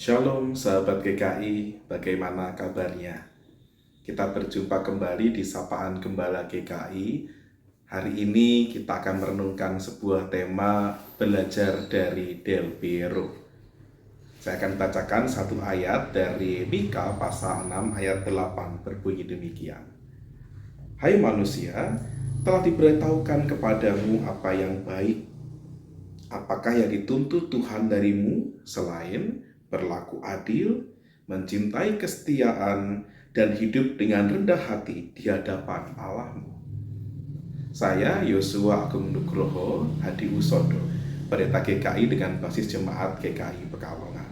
Shalom sahabat GKI, bagaimana kabarnya? Kita berjumpa kembali di Sapaan Gembala GKI. Hari ini kita akan merenungkan sebuah tema belajar dari Del Piero. Saya akan bacakan satu ayat dari Mika pasal 6 ayat 8 berbunyi demikian. Hai manusia, telah diberitahukan kepadamu apa yang baik. Apakah yang dituntut Tuhan darimu selain berlaku adil, mencintai kesetiaan, dan hidup dengan rendah hati di hadapan Allahmu? Saya Yosua Agung Nugroho Hadi Usodo, Pendeta GKI dengan basis Jemaat GKI Pekalongan.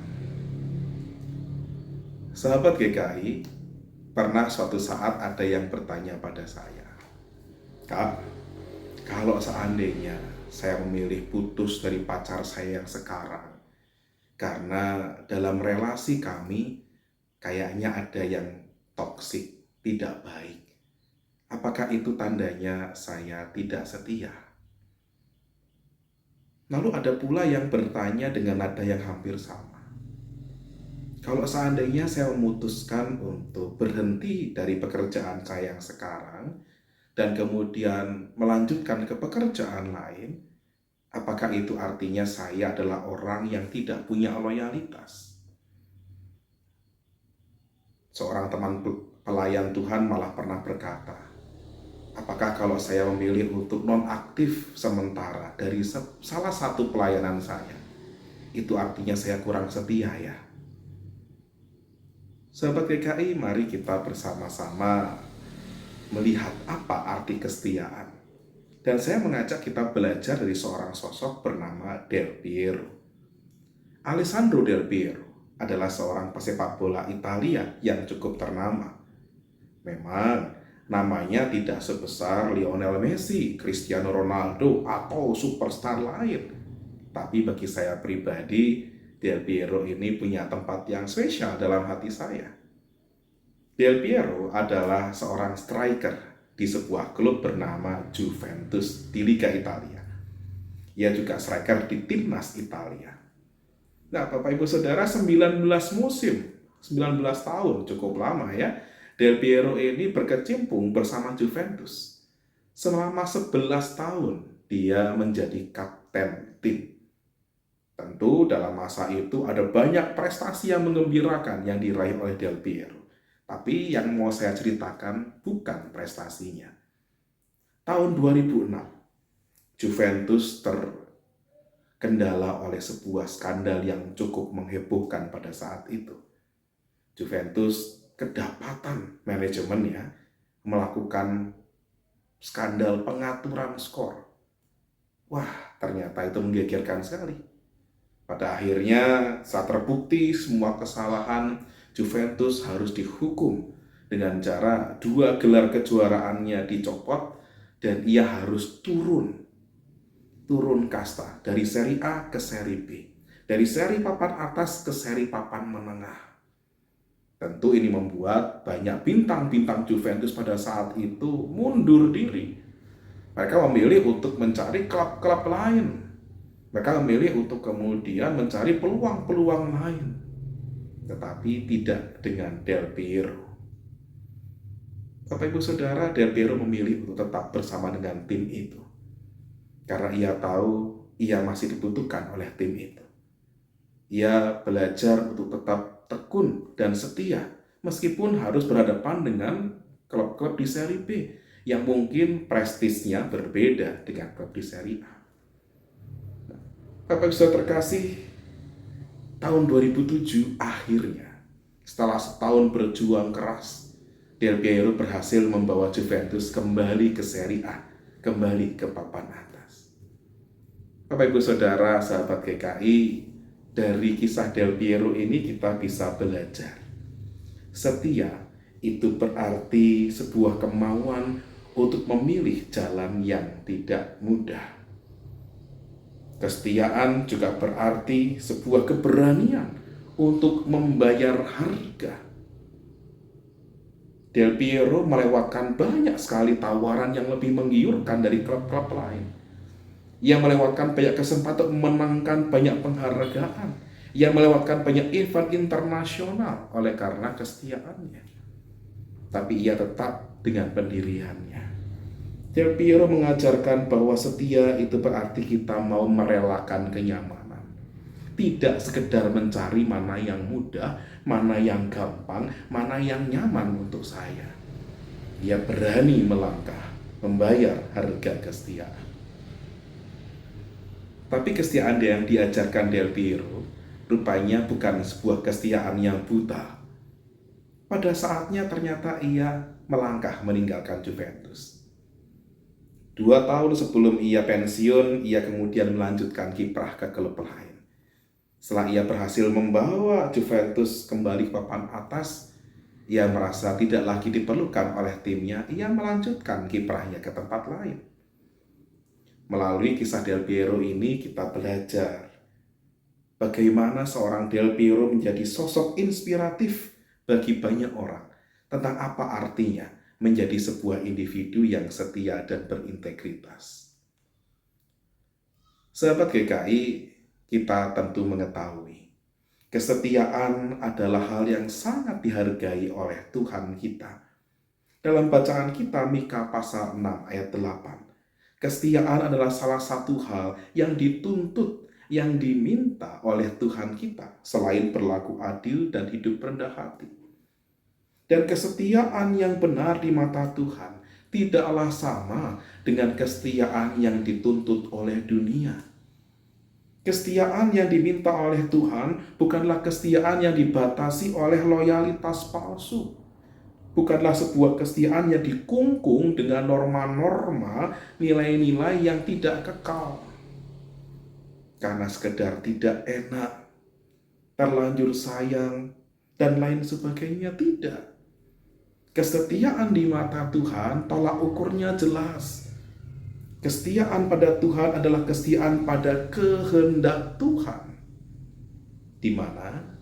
Sahabat GKI, pernah suatu saat ada yang bertanya pada saya, "Kak, kalau seandainya saya memilih putus dari pacar saya yang sekarang, karena dalam relasi kami kayaknya ada yang toksik, tidak baik. Apakah itu tandanya saya tidak setia?" Lalu ada pula yang bertanya dengan nada yang hampir sama. Kalau seandainya saya memutuskan untuk berhenti dari pekerjaan saya yang sekarang dan kemudian melanjutkan ke pekerjaan lain, apakah itu artinya saya adalah orang yang tidak punya loyalitas? Seorang teman pelayan Tuhan malah pernah berkata, apakah kalau saya memilih untuk nonaktif sementara dari salah satu pelayanan saya, itu artinya saya kurang setia ya? Sahabat GKI, mari kita bersama-sama melihat apa arti kesetiaan. Dan saya mengajak kita belajar dari seorang sosok bernama Del Piero. Alessandro Del Piero adalah seorang pesepak bola Italia yang cukup ternama. Memang namanya tidak sebesar Lionel Messi, Cristiano Ronaldo, atau superstar lain. Tapi bagi saya pribadi, Del Piero ini punya tempat yang spesial dalam hati saya. Del Piero adalah seorang striker di sebuah klub bernama Juventus di Liga Italia. Ia juga striker di timnas Italia. Nah, Bapak Ibu Saudara, 19 musim, 19 tahun, cukup lama ya. Del Piero ini berkecimpung bersama Juventus. Selama 11 tahun, dia menjadi kapten tim. Tentu dalam masa itu ada banyak prestasi yang menggembirakan yang diraih oleh Del Piero. Tapi yang mau saya ceritakan bukan prestasinya. Tahun 2006, Juventus terkendala oleh sebuah skandal yang cukup menghebohkan pada saat itu. Juventus kedapatan manajemennya melakukan skandal pengaturan skor. Wah, ternyata itu menggegerkan sekali. Pada akhirnya, saat terbukti semua kesalahan, Juventus harus dihukum dengan cara 2 gelar kejuaraannya dicopot dan ia harus turun kasta dari seri A ke seri B, dari seri papan atas ke seri papan menengah. Tentu ini membuat banyak bintang-bintang Juventus pada saat itu mundur diri. Mereka memilih untuk mencari klub-klub lain. Mereka memilih untuk kemudian mencari peluang-peluang lain. Tetapi tidak dengan Del Piero. Bapak Ibu Saudara, Del Piero memilih untuk tetap bersama dengan tim itu. Karena ia tahu ia masih dibutuhkan oleh tim itu. Ia belajar untuk tetap tekun dan setia, meskipun harus berhadapan dengan klub-klub di seri B, yang mungkin prestisnya berbeda dengan klub di seri A. Bapak Ibu Saudara terkasih, tahun 2007 akhirnya, setelah setahun berjuang keras, Del Piero berhasil membawa Juventus kembali ke seri A, kembali ke papan atas. Bapak Ibu Saudara, sahabat GKI, dari kisah Del Piero ini kita bisa belajar. Setia itu berarti sebuah kemauan untuk memilih jalan yang tidak mudah. Kesetiaan juga berarti sebuah keberanian untuk membayar harga. Del Piero melewatkan banyak sekali tawaran yang lebih menggiurkan dari klub-klub lain. Ia melewatkan banyak kesempatan untuk memenangkan banyak penghargaan. Ia melewatkan banyak event internasional oleh karena kesetiaannya. Tapi ia tetap dengan pendiriannya. Del Piero mengajarkan bahwa setia itu berarti kita mau merelakan kenyamanan. Tidak sekedar mencari mana yang mudah, mana yang gampang, mana yang nyaman untuk saya. Ia berani melangkah, membayar harga kesetiaan. Tapi kesetiaan yang diajarkan Del Piero rupanya bukan sebuah kesetiaan yang buta. Pada saatnya ternyata ia melangkah meninggalkan Juventus. 2 tahun sebelum ia pensiun, ia kemudian melanjutkan kiprah ke klub lain. Setelah ia berhasil membawa Juventus kembali ke papan atas, ia merasa tidak lagi diperlukan oleh timnya, ia melanjutkan kiprahnya ke tempat lain. Melalui kisah Del Piero ini kita belajar bagaimana seorang Del Piero menjadi sosok inspiratif bagi banyak orang tentang apa artinya menjadi sebuah individu yang setia dan berintegritas. Sahabat GKI, kita tentu mengetahui kesetiaan adalah hal yang sangat dihargai oleh Tuhan kita. Dalam bacaan kita Mika pasal 6 ayat 8, kesetiaan adalah salah satu hal yang dituntut, yang diminta oleh Tuhan kita selain berlaku adil dan hidup rendah hati. Dan kesetiaan yang benar di mata Tuhan tidaklah sama dengan kesetiaan yang dituntut oleh dunia. Kesetiaan yang diminta oleh Tuhan bukanlah kesetiaan yang dibatasi oleh loyalitas palsu. Bukanlah sebuah kesetiaan yang dikungkung dengan norma-norma, nilai-nilai yang tidak kekal. Karena sekedar tidak enak, terlanjur sayang, dan lain sebagainya, tidak. Kesetiaan di mata Tuhan tolak ukurnya jelas. Kesetiaan pada Tuhan adalah kesetiaan pada kehendak Tuhan, di mana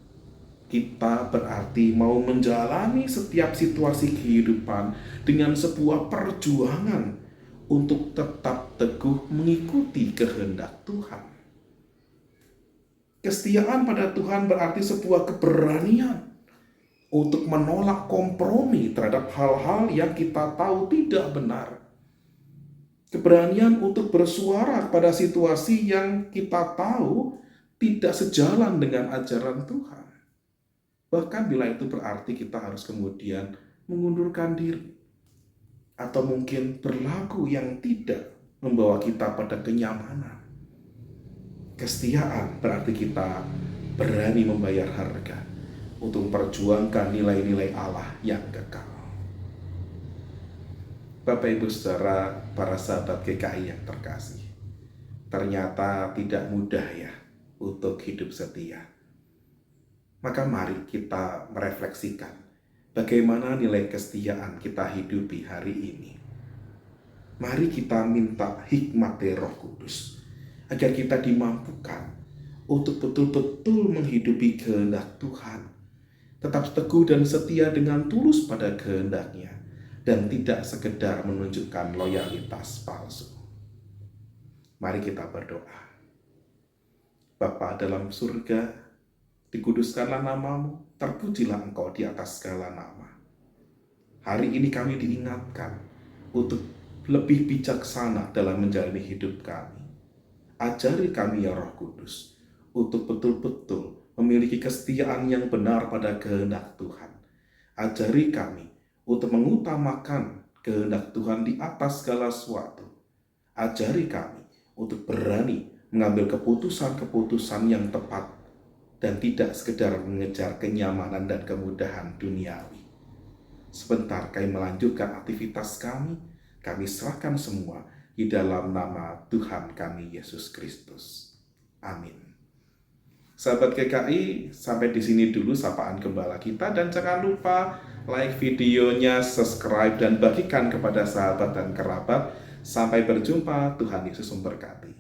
kita berarti mau menjalani setiap situasi kehidupan dengan sebuah perjuangan untuk tetap teguh mengikuti kehendak Tuhan. Kesetiaan pada Tuhan berarti sebuah keberanian untuk menolak kompromi terhadap hal-hal yang kita tahu tidak benar. Keberanian untuk bersuara pada situasi yang kita tahu tidak sejalan dengan ajaran Tuhan. Bahkan bila itu berarti kita harus kemudian mengundurkan diri. Atau mungkin berlaku yang tidak membawa kita pada kenyamanan. Kesetiaan berarti kita berani membayar harga untuk memperjuangkan nilai-nilai Allah yang kekal. Bapak Ibu Saudara, para sahabat GKI yang terkasih, ternyata tidak mudah ya untuk hidup setia. Maka mari kita merefleksikan bagaimana nilai kesetiaan kita hidupi hari ini. Mari kita minta hikmat dari Roh Kudus agar kita dimampukan untuk betul-betul menghidupi kehendak Tuhan, tetap teguh dan setia dengan tulus pada kehendak-Nya, dan tidak sekedar menunjukkan loyalitas palsu. Mari kita berdoa. Bapa dalam surga, dikuduskanlah namamu, terpujilah Engkau di atas segala nama. Hari ini kami diingatkan untuk lebih bijaksana dalam menjalani hidup kami. Ajari kami ya Roh Kudus, untuk betul-betul memiliki kesetiaan yang benar pada kehendak Tuhan. Ajari kami untuk mengutamakan kehendak Tuhan di atas segala sesuatu. Ajari kami untuk berani mengambil keputusan-keputusan yang tepat dan tidak sekedar mengejar kenyamanan dan kemudahan duniawi. Sebentar kami melanjutkan aktivitas kami serahkan semua di dalam nama Tuhan kami Yesus Kristus. Amin. Sahabat GKI, sampai di sini dulu sapaan gembala kita, dan jangan lupa like videonya, subscribe, dan bagikan kepada sahabat dan kerabat. Sampai berjumpa, Tuhan Yesus memberkati.